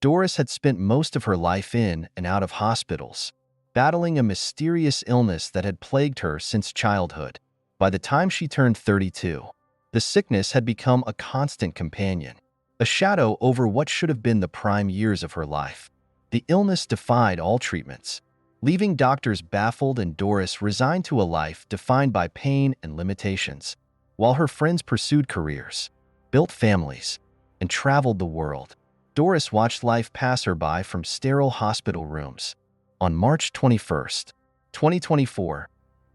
Doris had spent most of her life in and out of hospitals, battling a mysterious illness that had plagued her since childhood. By the time she turned 32, the sickness had become a constant companion, a shadow over what should have been the prime years of her life. The illness defied all treatments, leaving doctors baffled and Doris resigned to a life defined by pain and limitations. While her friends pursued careers, built families, and traveled the world, Doris watched life pass her by from sterile hospital rooms. On March 21, 2024,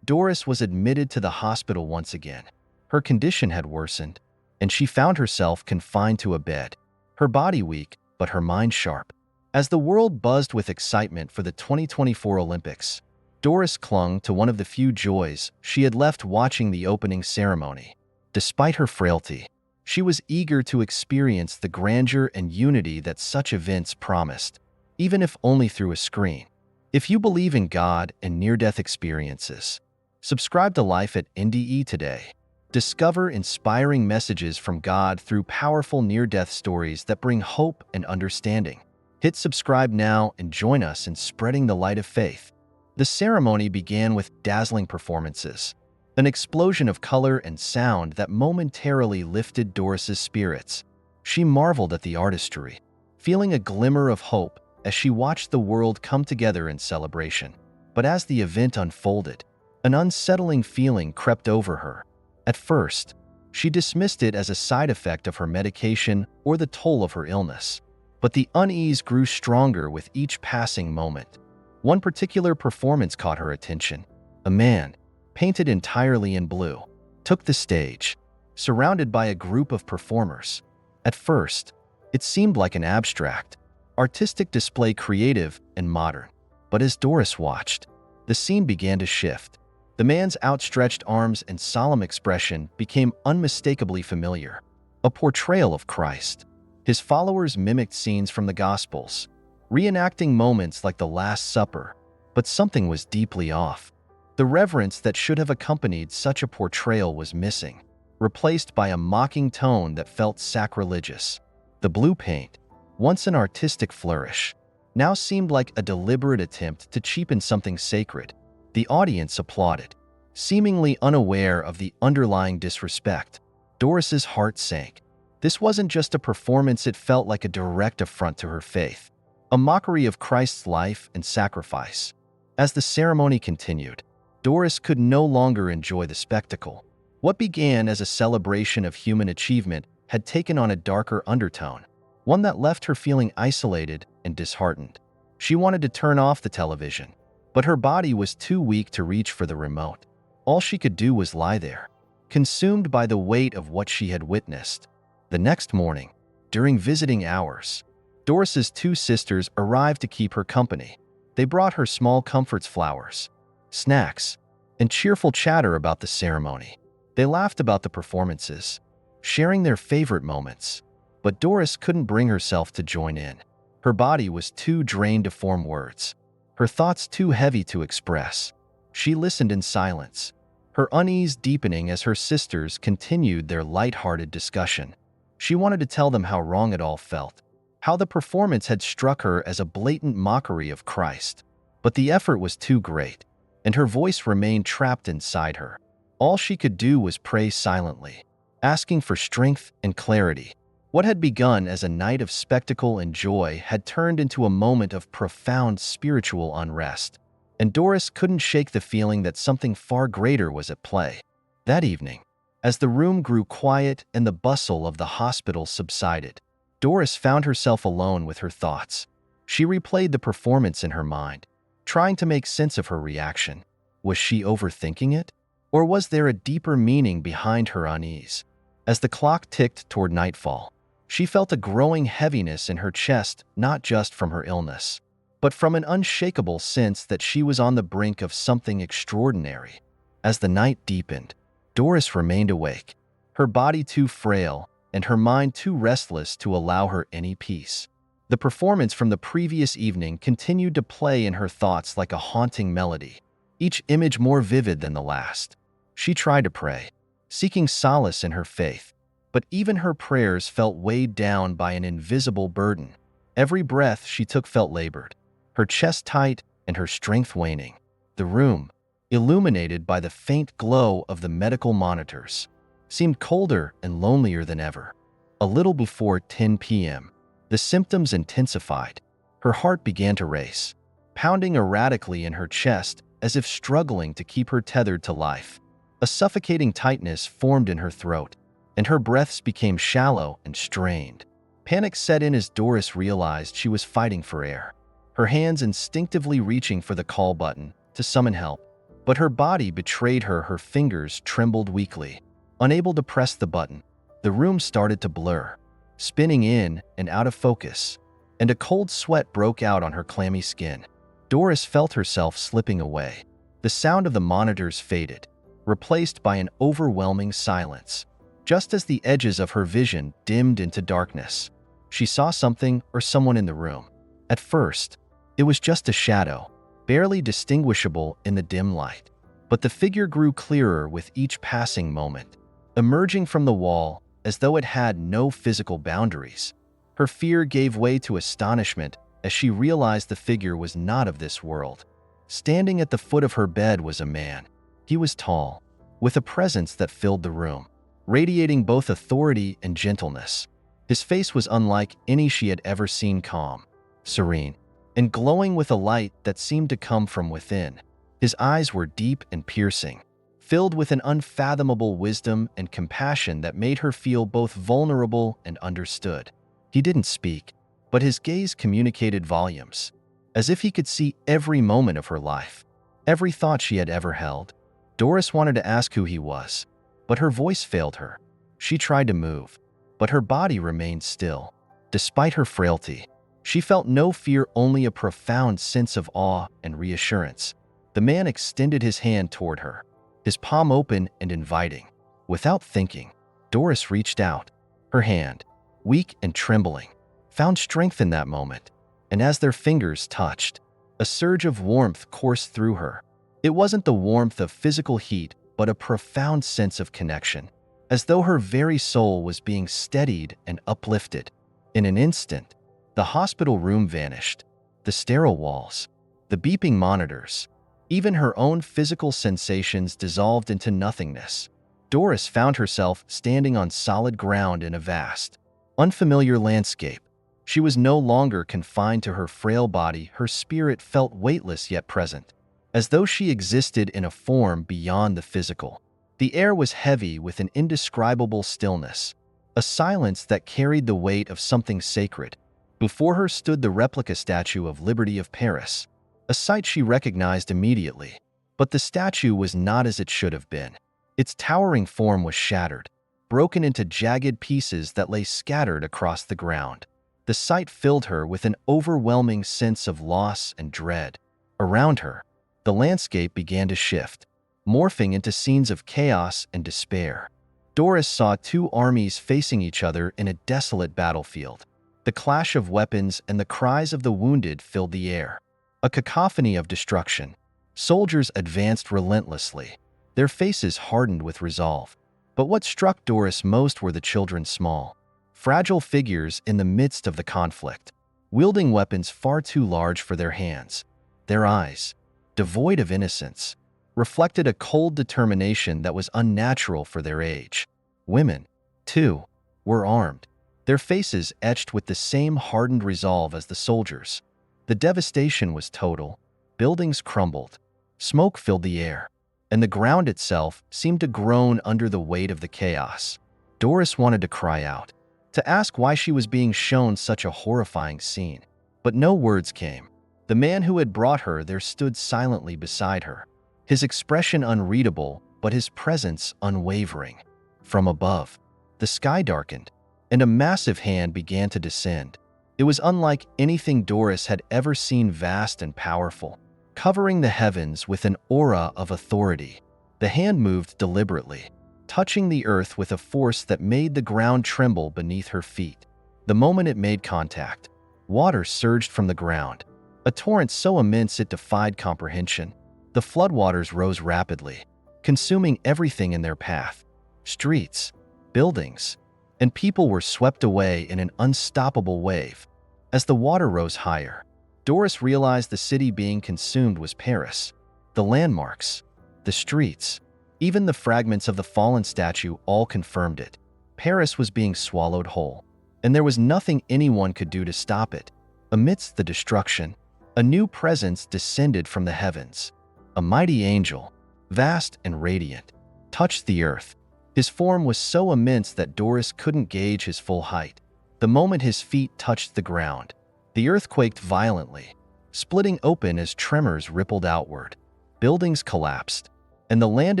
Doris was admitted to the hospital once again. Her condition had worsened, and she found herself confined to a bed, her body weak but her mind sharp. As the world buzzed with excitement for the 2024 Olympics, Doris clung to one of the few joys she had left watching the opening ceremony. Despite her frailty, she was eager to experience the grandeur and unity that such events promised, even if only through a screen. If you believe in God and near-death experiences, subscribe to Life at NDE today. Discover inspiring messages from God through powerful near-death stories that bring hope and understanding. Hit subscribe now and join us in spreading the light of faith. The ceremony began with dazzling performances, an explosion of color and sound that momentarily lifted Doris's spirits. She marveled at the artistry, feeling a glimmer of hope as she watched the world come together in celebration. But as the event unfolded, an unsettling feeling crept over her. At first, she dismissed it as a side effect of her medication or the toll of her illness. But the unease grew stronger with each passing moment. One particular performance caught her attention. A man, painted entirely in blue, took the stage, surrounded by a group of performers. At first, it seemed like an abstract, artistic display, creative and modern. But as Doris watched, the scene began to shift. The man's outstretched arms and solemn expression became unmistakably familiar, a portrayal of Christ. His followers mimicked scenes from the Gospels, reenacting moments like the Last Supper, but something was deeply off. The reverence that should have accompanied such a portrayal was missing, replaced by a mocking tone that felt sacrilegious. The blue paint, once an artistic flourish, now seemed like a deliberate attempt to cheapen something sacred. The audience applauded, seemingly unaware of the underlying disrespect. Doris's heart sank. This wasn't just a performance, it felt like a direct affront to her faith, a mockery of Christ's life and sacrifice. As the ceremony continued, Doris could no longer enjoy the spectacle. What began as a celebration of human achievement had taken on a darker undertone, one that left her feeling isolated and disheartened. She wanted to turn off the television, but her body was too weak to reach for the remote. All she could do was lie there, consumed by the weight of what she had witnessed. The next morning, during visiting hours, Doris's two sisters arrived to keep her company. They brought her small comforts, flowers, snacks, and cheerful chatter about the ceremony. They laughed about the performances, sharing their favorite moments. But Doris couldn't bring herself to join in. Her body was too drained to form words, her thoughts too heavy to express. She listened in silence, her unease deepening as her sisters continued their light-hearted discussion. She wanted to tell them how wrong it all felt, how the performance had struck her as a blatant mockery of Christ. But the effort was too great, and her voice remained trapped inside her. All she could do was pray silently, asking for strength and clarity. What had begun as a night of spectacle and joy had turned into a moment of profound spiritual unrest, and Doris couldn't shake the feeling that something far greater was at play. That evening, as the room grew quiet and the bustle of the hospital subsided, Doris found herself alone with her thoughts. She replayed the performance in her mind, trying to make sense of her reaction. Was she overthinking it? Or was there a deeper meaning behind her unease? As the clock ticked toward nightfall, she felt a growing heaviness in her chest, not just from her illness, but from an unshakable sense that she was on the brink of something extraordinary. As the night deepened, Doris remained awake, her body too frail and her mind too restless to allow her any peace. The performance from the previous evening continued to play in her thoughts like a haunting melody, each image more vivid than the last. She tried to pray, seeking solace in her faith, but even her prayers felt weighed down by an invisible burden. Every breath she took felt labored, her chest tight and her strength waning. The room, illuminated by the faint glow of the medical monitors, seemed colder and lonelier than ever. A little before 10 p.m., the symptoms intensified. Her heart began to race, pounding erratically in her chest as if struggling to keep her tethered to life. A suffocating tightness formed in her throat, and her breaths became shallow and strained. Panic set in as Doris realized she was fighting for air, her hands instinctively reaching for the call button to summon help. But her body betrayed her. Her fingers trembled weakly. Unable to press the button, the room started to blur, spinning in and out of focus, and a cold sweat broke out on her clammy skin. Doris felt herself slipping away. The sound of the monitors faded, replaced by an overwhelming silence. Just as the edges of her vision dimmed into darkness, she saw something or someone in the room. At first, it was just a shadow, barely distinguishable in the dim light. But the figure grew clearer with each passing moment, emerging from the wall as though it had no physical boundaries. Her fear gave way to astonishment as she realized the figure was not of this world. Standing at the foot of her bed was a man. He was tall, with a presence that filled the room, radiating both authority and gentleness. His face was unlike any she had ever seen, calm, serene, and glowing with a light that seemed to come from within. His eyes were deep and piercing, filled with an unfathomable wisdom and compassion that made her feel both vulnerable and understood. He didn't speak, but his gaze communicated volumes, as if he could see every moment of her life, every thought she had ever held. Doris wanted to ask who he was, but her voice failed her. She tried to move, but her body remained still. Despite her frailty, she felt no fear, only a profound sense of awe and reassurance. The man extended his hand toward her, his palm open and inviting. Without thinking, Doris reached out. Her hand, weak and trembling, found strength in that moment, and as their fingers touched, a surge of warmth coursed through her. It wasn't the warmth of physical heat, but a profound sense of connection, as though her very soul was being steadied and uplifted. In an instant, the hospital room vanished, the sterile walls, the beeping monitors, even her own physical sensations dissolved into nothingness. Doris found herself standing on solid ground in a vast, unfamiliar landscape. She was no longer confined to her frail body. Her spirit felt weightless yet present, as though she existed in a form beyond the physical. The air was heavy with an indescribable stillness, a silence that carried the weight of something sacred. Before her stood the replica statue of Liberty of Paris, a sight she recognized immediately. But the statue was not as it should have been. Its towering form was shattered, broken into jagged pieces that lay scattered across the ground. The sight filled her with an overwhelming sense of loss and dread. Around her, the landscape began to shift, morphing into scenes of chaos and despair. Doris saw two armies facing each other in a desolate battlefield. The clash of weapons and the cries of the wounded filled the air, a cacophony of destruction. Soldiers advanced relentlessly, their faces hardened with resolve. But what struck Doris most were the children, small, fragile figures in the midst of the conflict, wielding weapons far too large for their hands. Their eyes, devoid of innocence, reflected a cold determination that was unnatural for their age. Women, too, were armed, their faces etched with the same hardened resolve as the soldiers. The devastation was total. Buildings crumbled, smoke filled the air, and the ground itself seemed to groan under the weight of the chaos. Doris wanted to cry out, to ask why she was being shown such a horrifying scene. But no words came. The man who had brought her there stood silently beside her, his expression unreadable, but his presence unwavering. From above, the sky darkened, and a massive hand began to descend. It was unlike anything Doris had ever seen, vast and powerful, covering the heavens with an aura of authority. The hand moved deliberately, touching the earth with a force that made the ground tremble beneath her feet. The moment it made contact, water surged from the ground, a torrent so immense it defied comprehension. The floodwaters rose rapidly, consuming everything in their path. Streets, buildings, and people were swept away in an unstoppable wave. As the water rose higher, Doris realized the city being consumed was Paris. The landmarks, the streets, even the fragments of the fallen statue all confirmed it. Paris was being swallowed whole, and there was nothing anyone could do to stop it. Amidst the destruction, a new presence descended from the heavens. A mighty angel, vast and radiant, touched the earth. His form was so immense that Doris couldn't gauge his full height. The moment his feet touched the ground, the earth quaked violently, splitting open as tremors rippled outward. Buildings collapsed, and the land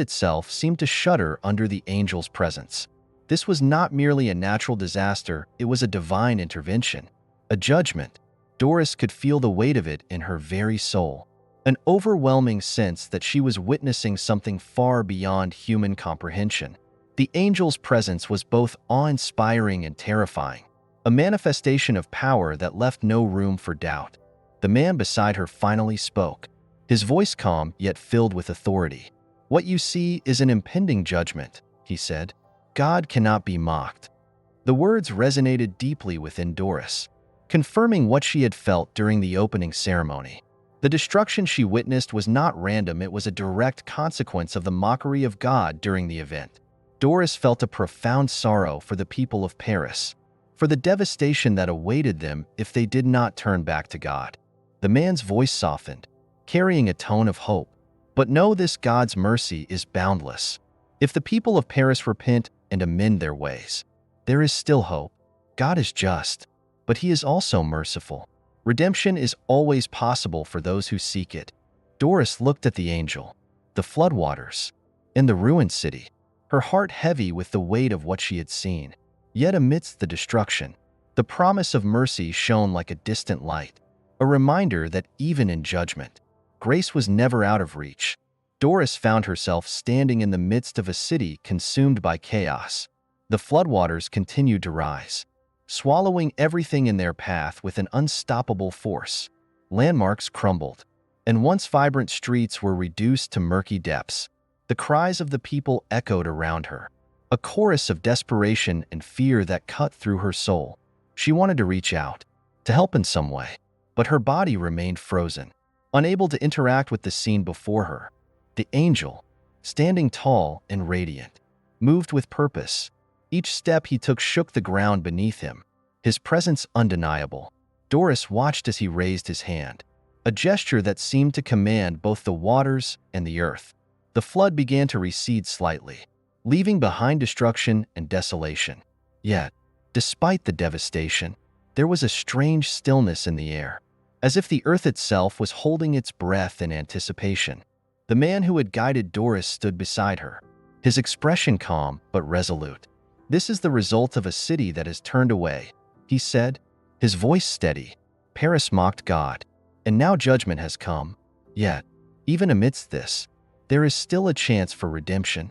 itself seemed to shudder under the angel's presence. This was not merely a natural disaster, it was a divine intervention, a judgment. Doris could feel the weight of it in her very soul, an overwhelming sense that she was witnessing something far beyond human comprehension. The angel's presence was both awe-inspiring and terrifying, a manifestation of power that left no room for doubt. The man beside her finally spoke, his voice calm yet filled with authority. "What you see is an impending judgment," he said. "God cannot be mocked." The words resonated deeply within Doris, confirming what she had felt during the opening ceremony. The destruction she witnessed was not random, it was a direct consequence of the mockery of God during the event. Doris felt a profound sorrow for the people of Paris, for the devastation that awaited them if they did not turn back to God. The man's voice softened, carrying a tone of hope. "But know this, God's mercy is boundless. If the people of Paris repent and amend their ways, there is still hope. God is just, but he is also merciful. Redemption is always possible for those who seek it." Doris looked at the angel, the floodwaters, and the ruined city, her heart heavy with the weight of what she had seen. Yet amidst the destruction, the promise of mercy shone like a distant light, a reminder that even in judgment, grace was never out of reach. Doris found herself standing in the midst of a city consumed by chaos. The floodwaters continued to rise, swallowing everything in their path with an unstoppable force. Landmarks crumbled, and once vibrant streets were reduced to murky depths. The cries of the people echoed around her, a chorus of desperation and fear that cut through her soul. She wanted to reach out, to help in some way, but her body remained frozen, unable to interact with the scene before her. The angel, standing tall and radiant, moved with purpose. Each step he took shook the ground beneath him, his presence undeniable. Doris watched as he raised his hand, a gesture that seemed to command both the waters and the earth. The flood began to recede slightly, leaving behind destruction and desolation. Yet, despite the devastation, there was a strange stillness in the air, as if the earth itself was holding its breath in anticipation. The man who had guided Doris stood beside her, his expression calm but resolute. "This is the result of a city that has turned away," he said, his voice steady. "Paris mocked God, and now judgment has come. Yet, even amidst this, there is still a chance for redemption."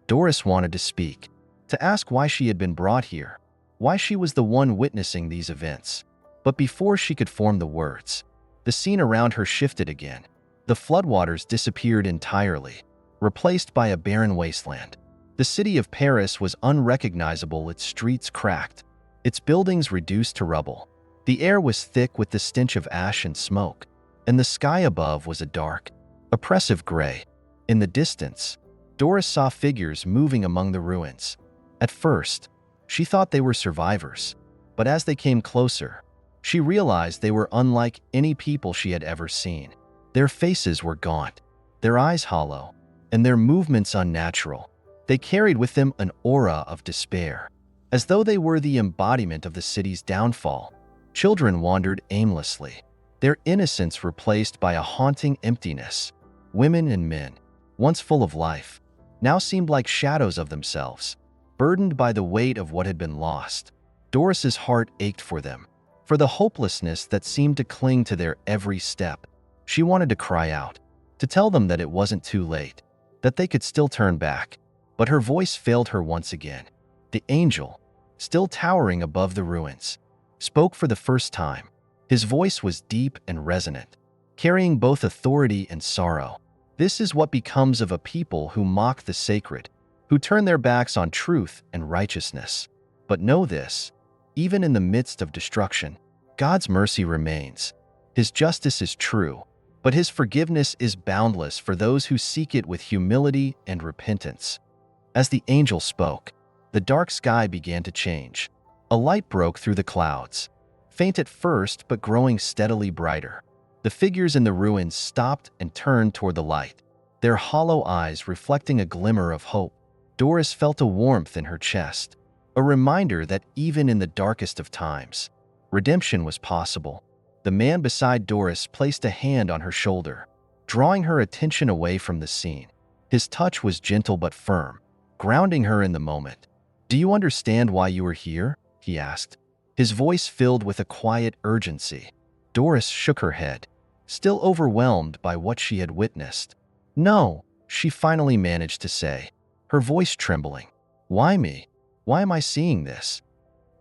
Doris wanted to speak, to ask why she had been brought here, why she was the one witnessing these events. But before she could form the words, the scene around her shifted again. The floodwaters disappeared entirely, replaced by a barren wasteland. The city of Paris was unrecognizable, its streets cracked, its buildings reduced to rubble. The air was thick with the stench of ash and smoke, and the sky above was a dark, oppressive gray. In the distance, Doris saw figures moving among the ruins. At first, she thought they were survivors, but as they came closer, she realized they were unlike any people she had ever seen. Their faces were gaunt, their eyes hollow, and their movements unnatural. They carried with them an aura of despair, as though they were the embodiment of the city's downfall. Children wandered aimlessly, their innocence replaced by a haunting emptiness. Women and men, once full of life, now seemed like shadows of themselves, burdened by the weight of what had been lost. Doris's heart ached for them, for the hopelessness that seemed to cling to their every step. She wanted to cry out, to tell them that it wasn't too late, that they could still turn back. But her voice failed her once again. The angel, still towering above the ruins, spoke for the first time. His voice was deep and resonant, carrying both authority and sorrow. "This is what becomes of a people who mock the sacred, who turn their backs on truth and righteousness. But know this, even in the midst of destruction, God's mercy remains. His justice is true, but his forgiveness is boundless for those who seek it with humility and repentance. As the angel spoke, the dark sky began to change. A light broke through the clouds, faint at first but growing steadily brighter. The figures in the ruins stopped and turned toward the light, their hollow eyes reflecting a glimmer of hope. Doris felt a warmth in her chest, a reminder that even in the darkest of times, redemption was possible. The man beside Doris placed a hand on her shoulder, drawing her attention away from the scene. His touch was gentle but firm, grounding her in the moment. "Do you understand why you are here?" he asked, his voice filled with a quiet urgency. Doris shook her head, still overwhelmed by what she had witnessed. "No," she finally managed to say, her voice trembling. "Why me? Why am I seeing this?"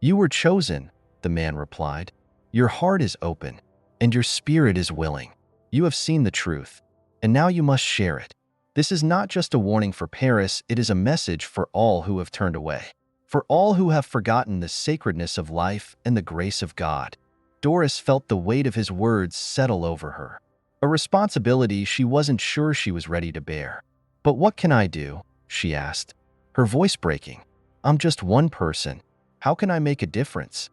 "You were chosen," the man replied. "Your heart is open, and your spirit is willing. You have seen the truth, and now you must share it. This is not just a warning for Paris, it is a message for all who have turned away, for all who have forgotten the sacredness of life and the grace of God." Doris felt the weight of his words settle over her, a responsibility she wasn't sure she was ready to bear. "But what can I do?" she asked, her voice breaking. "I'm just one person. How can I make a difference?"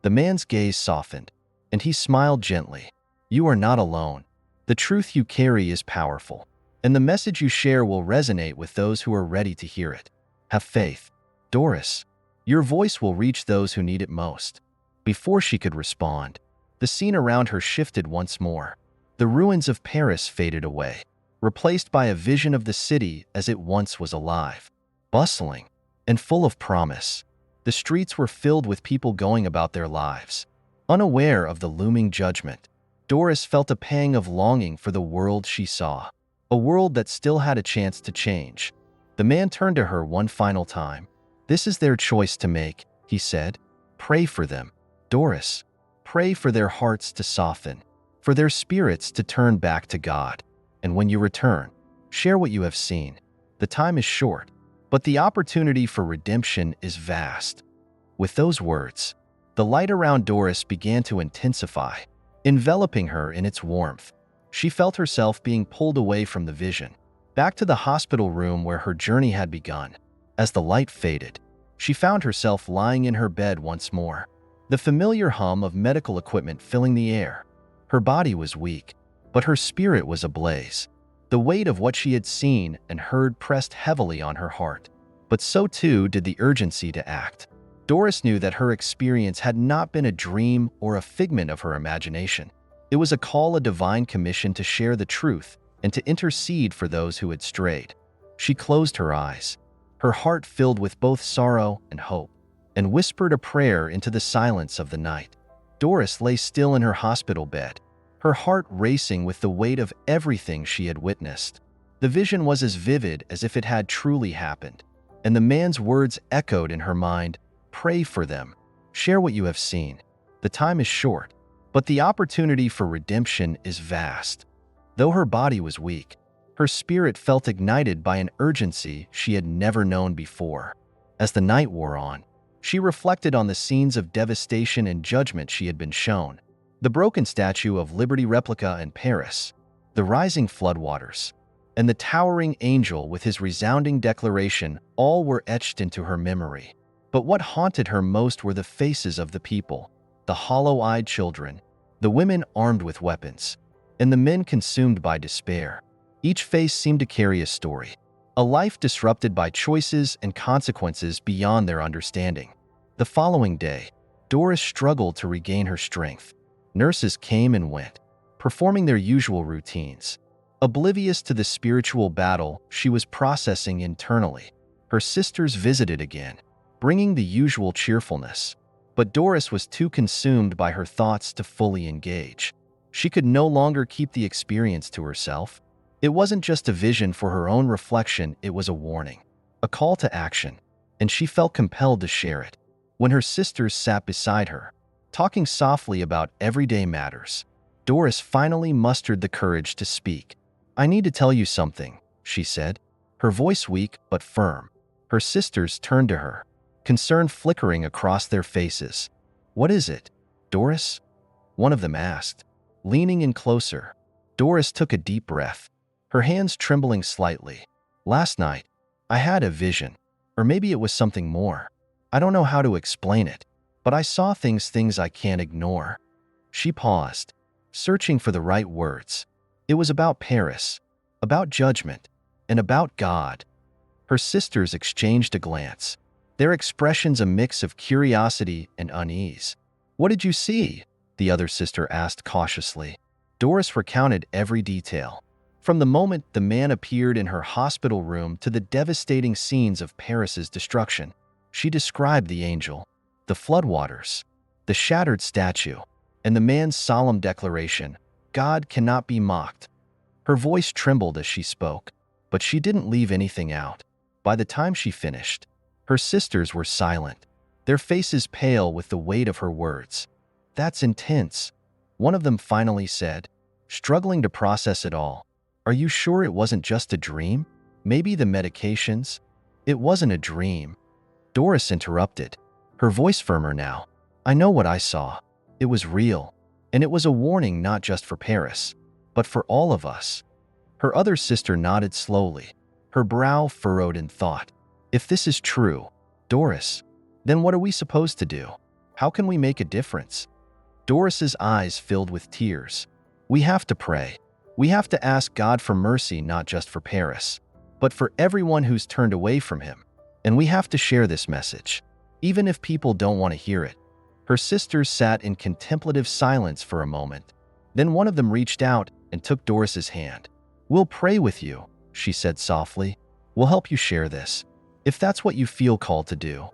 The man's gaze softened, and he smiled gently. "You are not alone. The truth you carry is powerful, and the message you share will resonate with those who are ready to hear it. Have faith, Doris. Your voice will reach those who need it most." Before she could respond, the scene around her shifted once more. The ruins of Paris faded away, replaced by a vision of the city as it once was alive, bustling, and full of promise. The streets were filled with people going about their lives, unaware of the looming judgment. Doris felt a pang of longing for the world she saw, a world that still had a chance to change. The man turned to her one final time. "This is their choice to make," he said. "Pray for them, Doris. Pray for their hearts to soften, for their spirits to turn back to God. And when you return, share what you have seen. The time is short, but the opportunity for redemption is vast." With those words, the light around Doris began to intensify, enveloping her in its warmth. She felt herself being pulled away from the vision, back to the hospital room where her journey had begun. As the light faded, she found herself lying in her bed once more, the familiar hum of medical equipment filling the air. Her body was weak, but her spirit was ablaze. The weight of what she had seen and heard pressed heavily on her heart, but so too did the urgency to act. Doris knew that her experience had not been a dream or a figment of her imagination. It was a call, a divine commission to share the truth and to intercede for those who had strayed. She closed her eyes, her heart filled with both sorrow and hope, and whispered a prayer into the silence of the night. Doris lay still in her hospital bed, her heart racing with the weight of everything she had witnessed. The vision was as vivid as if it had truly happened, and the man's words echoed in her mind. "Pray for them. Share what you have seen. The time is short, but the opportunity for redemption is vast." Though her body was weak, her spirit felt ignited by an urgency she had never known before. As the night wore on, she reflected on the scenes of devastation and judgment she had been shown. The broken Statue of Liberty replica in Paris, the rising floodwaters, and the towering angel with his resounding declaration all were etched into her memory. But what haunted her most were the faces of the people, the hollow-eyed children, the women armed with weapons, and the men consumed by despair. Each face seemed to carry a story, a life disrupted by choices and consequences beyond their understanding. The following day, Doris struggled to regain her strength. Nurses came and went, performing their usual routines, oblivious to the spiritual battle she was processing internally. Her sisters visited again, bringing the usual cheerfulness, but Doris was too consumed by her thoughts to fully engage. She could no longer keep the experience to herself. It wasn't just a vision for her own reflection, it was a warning, a call to action, and she felt compelled to share it. When her sisters sat beside her, talking softly about everyday matters, Doris finally mustered the courage to speak. "I need to tell you something," she said, her voice weak but firm. Her sisters turned to her, concern flickering across their faces. "What is it, Doris?" one of them asked. Leaning in closer, Doris took a deep breath, her hands trembling slightly. Last night, I had a vision, or maybe it was something more. I don't know how to explain it, but I saw things I can't ignore. She paused, searching for the right words. It was about Paris, about judgment, and about God. Her sisters exchanged a glance, their expressions a mix of curiosity and unease. What did you see? The other sister asked cautiously. Doris recounted every detail, from the moment the man appeared in her hospital room to the devastating scenes of Paris's destruction. She described the angel, the floodwaters, the shattered statue, and the man's solemn declaration, "God cannot be mocked." Her voice trembled as she spoke, but she didn't leave anything out. By the time she finished, her sisters were silent, their faces pale with the weight of her words. "That's intense," one of them finally said, struggling to process it all. "Are you sure it wasn't just a dream? Maybe the medications?" "It wasn't a dream," Doris interrupted, her voice firmer now. "I know what I saw. It was real, and it was a warning not just for Paris, but for all of us." Her other sister nodded slowly, her brow furrowed in thought. "If this is true, Doris, then what are we supposed to do? How can we make a difference?" Doris's eyes filled with tears. "We have to pray. We have to ask God for mercy, not just for Paris, but for everyone who's turned away from him. And we have to share this message, even if people don't want to hear it." Her sisters sat in contemplative silence for a moment. Then one of them reached out and took Doris's hand. "We'll pray with you," she said softly. "We'll help you share this, if that's what you feel called to do."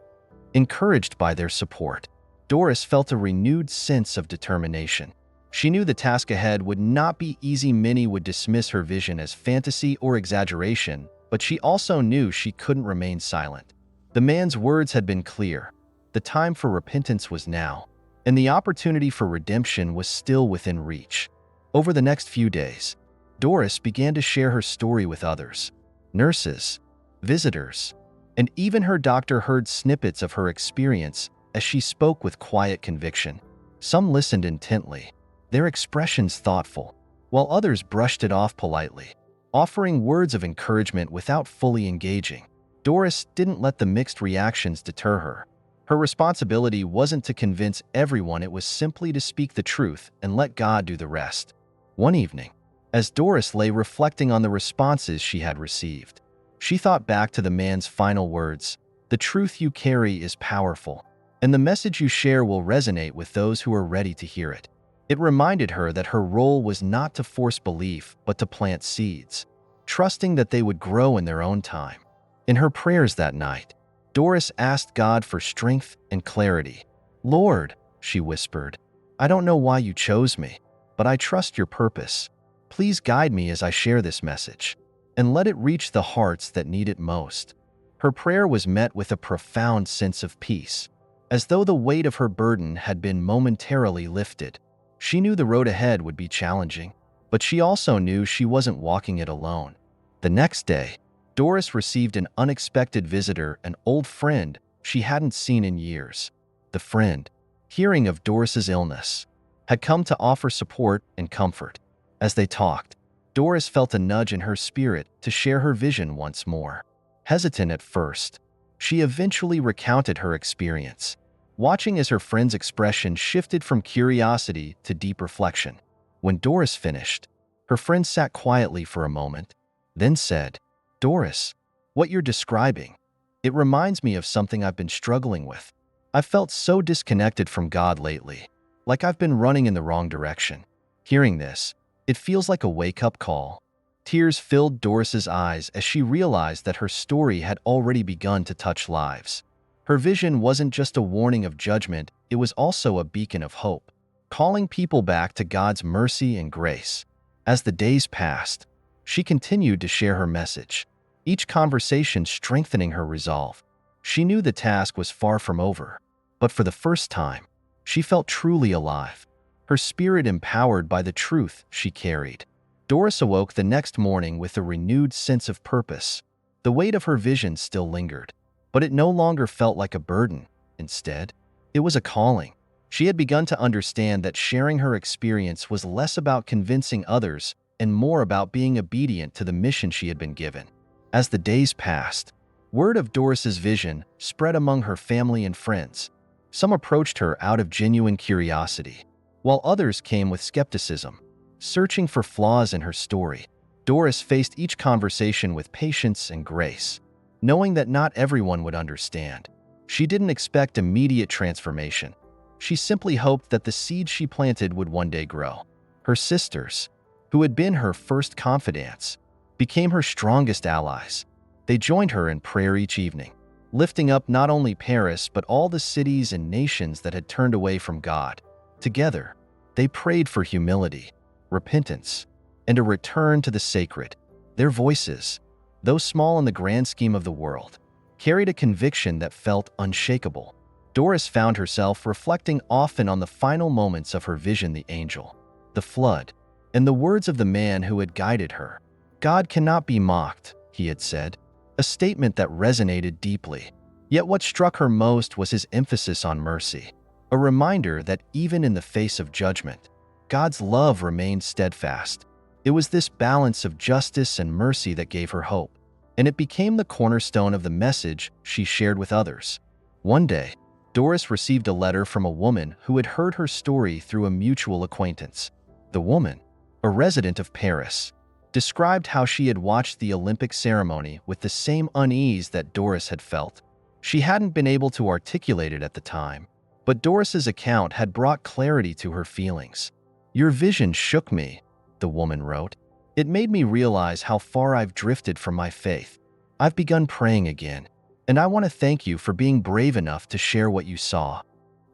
Encouraged by their support, Doris felt a renewed sense of determination. She knew the task ahead would not be easy. Many would dismiss her vision as fantasy or exaggeration, but she also knew she couldn't remain silent. The man's words had been clear. The time for repentance was now, and the opportunity for redemption was still within reach. Over the next few days, Doris began to share her story with others. Nurses, visitors, and even her doctor heard snippets of her experience as she spoke with quiet conviction. Some listened intently, their expressions thoughtful, while others brushed it off politely, offering words of encouragement without fully engaging. Doris didn't let the mixed reactions deter her. Her responsibility wasn't to convince everyone, it was simply to speak the truth and let God do the rest. One evening, as Doris lay reflecting on the responses she had received, she thought back to the man's final words, "The truth you carry is powerful, and the message you share will resonate with those who are ready to hear it." It reminded her that her role was not to force belief, but to plant seeds, trusting that they would grow in their own time. In her prayers that night, Doris asked God for strength and clarity. "Lord," she whispered, "I don't know why you chose me, but I trust your purpose. Please guide me as I share this message, and let it reach the hearts that need it most." Her prayer was met with a profound sense of peace, as though the weight of her burden had been momentarily lifted. She knew the road ahead would be challenging, but she also knew she wasn't walking it alone. The next day, Doris received an unexpected visitor, an old friend she hadn't seen in years. The friend, hearing of Doris's illness, had come to offer support and comfort. As they talked, Doris felt a nudge in her spirit to share her vision once more. Hesitant at first, she eventually recounted her experience, watching as her friend's expression shifted from curiosity to deep reflection. When Doris finished, her friend sat quietly for a moment, then said, "Doris, what you're describing, it reminds me of something I've been struggling with. I've felt so disconnected from God lately, like I've been running in the wrong direction." Hearing this, it feels like a wake-up call. Tears filled Doris's eyes as she realized that her story had already begun to touch lives. Her vision wasn't just a warning of judgment, it was also a beacon of hope, calling people back to God's mercy and grace. As the days passed, she continued to share her message, each conversation strengthening her resolve. She knew the task was far from over, but for the first time, she felt truly alive, her spirit empowered by the truth she carried. Doris awoke the next morning with a renewed sense of purpose. The weight of her vision still lingered, but it no longer felt like a burden. Instead, it was a calling. She had begun to understand that sharing her experience was less about convincing others and more about being obedient to the mission she had been given. As the days passed, word of Doris's vision spread among her family and friends. Some approached her out of genuine curiosity, while others came with skepticism, searching for flaws in her story. Doris faced each conversation with patience and grace, knowing that not everyone would understand. She didn't expect immediate transformation. She simply hoped that the seed she planted would one day grow. Her sisters, who had been her first confidants, became her strongest allies. They joined her in prayer each evening, lifting up not only Paris but all the cities and nations that had turned away from God. Together, they prayed for humility, repentance, and a return to the sacred. Their voices, though small in the grand scheme of the world, carried a conviction that felt unshakable. Doris found herself reflecting often on the final moments of her vision, the angel, the flood, and the words of the man who had guided her. "God cannot be mocked," he had said, a statement that resonated deeply. Yet what struck her most was his emphasis on mercy, a reminder that even in the face of judgment, God's love remained steadfast. It was this balance of justice and mercy that gave her hope, and it became the cornerstone of the message she shared with others. One day, Doris received a letter from a woman who had heard her story through a mutual acquaintance. The woman, a resident of Paris, described how she had watched the Olympic ceremony with the same unease that Doris had felt. She hadn't been able to articulate it at the time, but Doris's account had brought clarity to her feelings. "Your vision shook me," the woman wrote. "It made me realize how far I've drifted from my faith. I've begun praying again, and I want to thank you for being brave enough to share what you saw."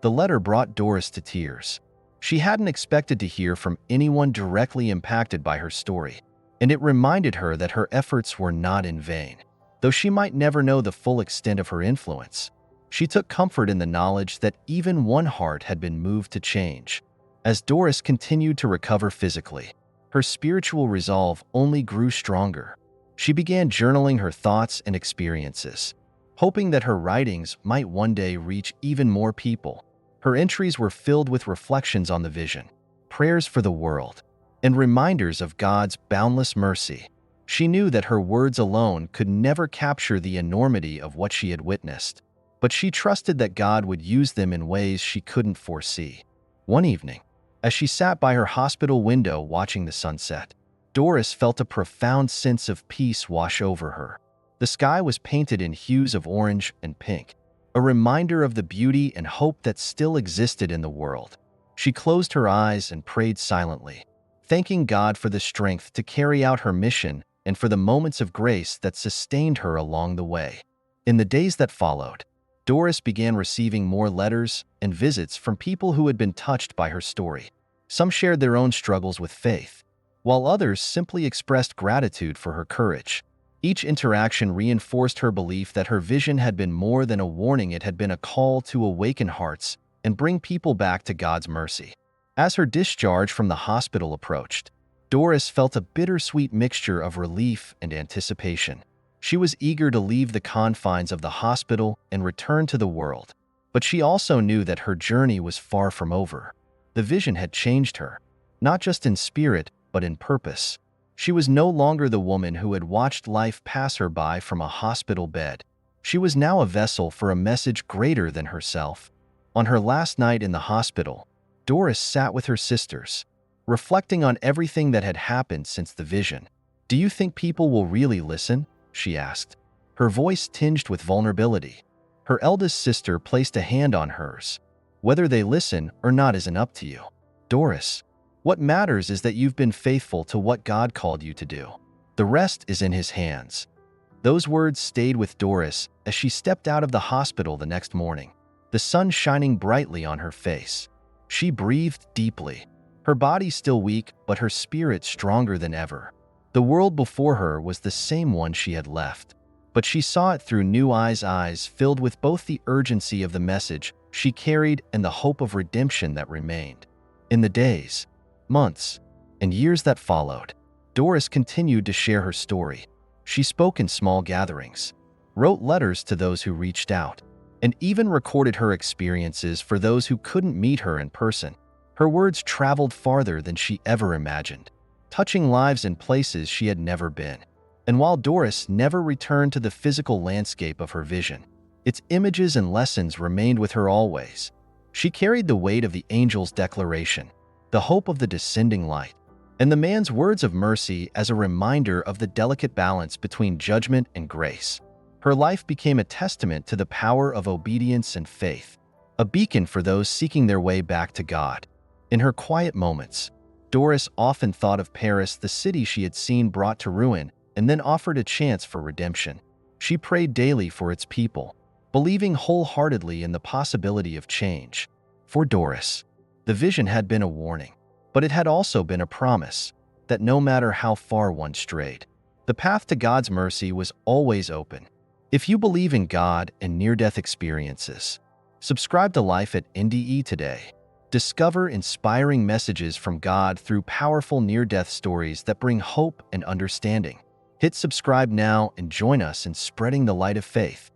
The letter brought Doris to tears. She hadn't expected to hear from anyone directly impacted by her story, and it reminded her that her efforts were not in vain. Though she might never know the full extent of her influence, she took comfort in the knowledge that even one heart had been moved to change. As Doris continued to recover physically, her spiritual resolve only grew stronger. She began journaling her thoughts and experiences, hoping that her writings might one day reach even more people. Her entries were filled with reflections on the vision, prayers for the world, and reminders of God's boundless mercy. She knew that her words alone could never capture the enormity of what she had witnessed, but she trusted that God would use them in ways she couldn't foresee. One evening, as she sat by her hospital window watching the sunset, Doris felt a profound sense of peace wash over her. The sky was painted in hues of orange and pink, a reminder of the beauty and hope that still existed in the world. She closed her eyes and prayed silently, thanking God for the strength to carry out her mission and for the moments of grace that sustained her along the way. In the days that followed, Doris began receiving more letters and visits from people who had been touched by her story. Some shared their own struggles with faith, while others simply expressed gratitude for her courage. Each interaction reinforced her belief that her vision had been more than a warning. It had been a call to awaken hearts and bring people back to God's mercy. As her discharge from the hospital approached, Doris felt a bittersweet mixture of relief and anticipation. She was eager to leave the confines of the hospital and return to the world, but she also knew that her journey was far from over. The vision had changed her, not just in spirit, but in purpose. She was no longer the woman who had watched life pass her by from a hospital bed. She was now a vessel for a message greater than herself. On her last night in the hospital, Doris sat with her sisters, reflecting on everything that had happened since the vision. "Do you think people will really listen?" she asked, her voice tinged with vulnerability. Her eldest sister placed a hand on hers. "Whether they listen or not isn't up to you, Doris. What matters is that you've been faithful to what God called you to do. The rest is in His hands." Those words stayed with Doris as she stepped out of the hospital the next morning, the sun shining brightly on her face. She breathed deeply, her body still weak but her spirit stronger than ever. The world before her was the same one she had left, but she saw it through new eyes filled with both the urgency of the message she carried and the hope of redemption that remained. In the days, months, and years that followed, Doris continued to share her story. She spoke in small gatherings, wrote letters to those who reached out, and even recorded her experiences for those who couldn't meet her in person. Her words traveled farther than she ever imagined, touching lives in places she had never been. And while Doris never returned to the physical landscape of her vision, its images and lessons remained with her always. She carried the weight of the angel's declaration, the hope of the descending light, and the man's words of mercy as a reminder of the delicate balance between judgment and grace. Her life became a testament to the power of obedience and faith, a beacon for those seeking their way back to God. In her quiet moments, Doris often thought of Paris, the city she had seen brought to ruin, and then offered a chance for redemption. She prayed daily for its people, believing wholeheartedly in the possibility of change. For Doris, the vision had been a warning, but it had also been a promise that no matter how far one strayed, the path to God's mercy was always open. If you believe in God and near-death experiences, subscribe to Life at NDE today. Discover inspiring messages from God through powerful near-death stories that bring hope and understanding. Hit subscribe now and join us in spreading the light of faith.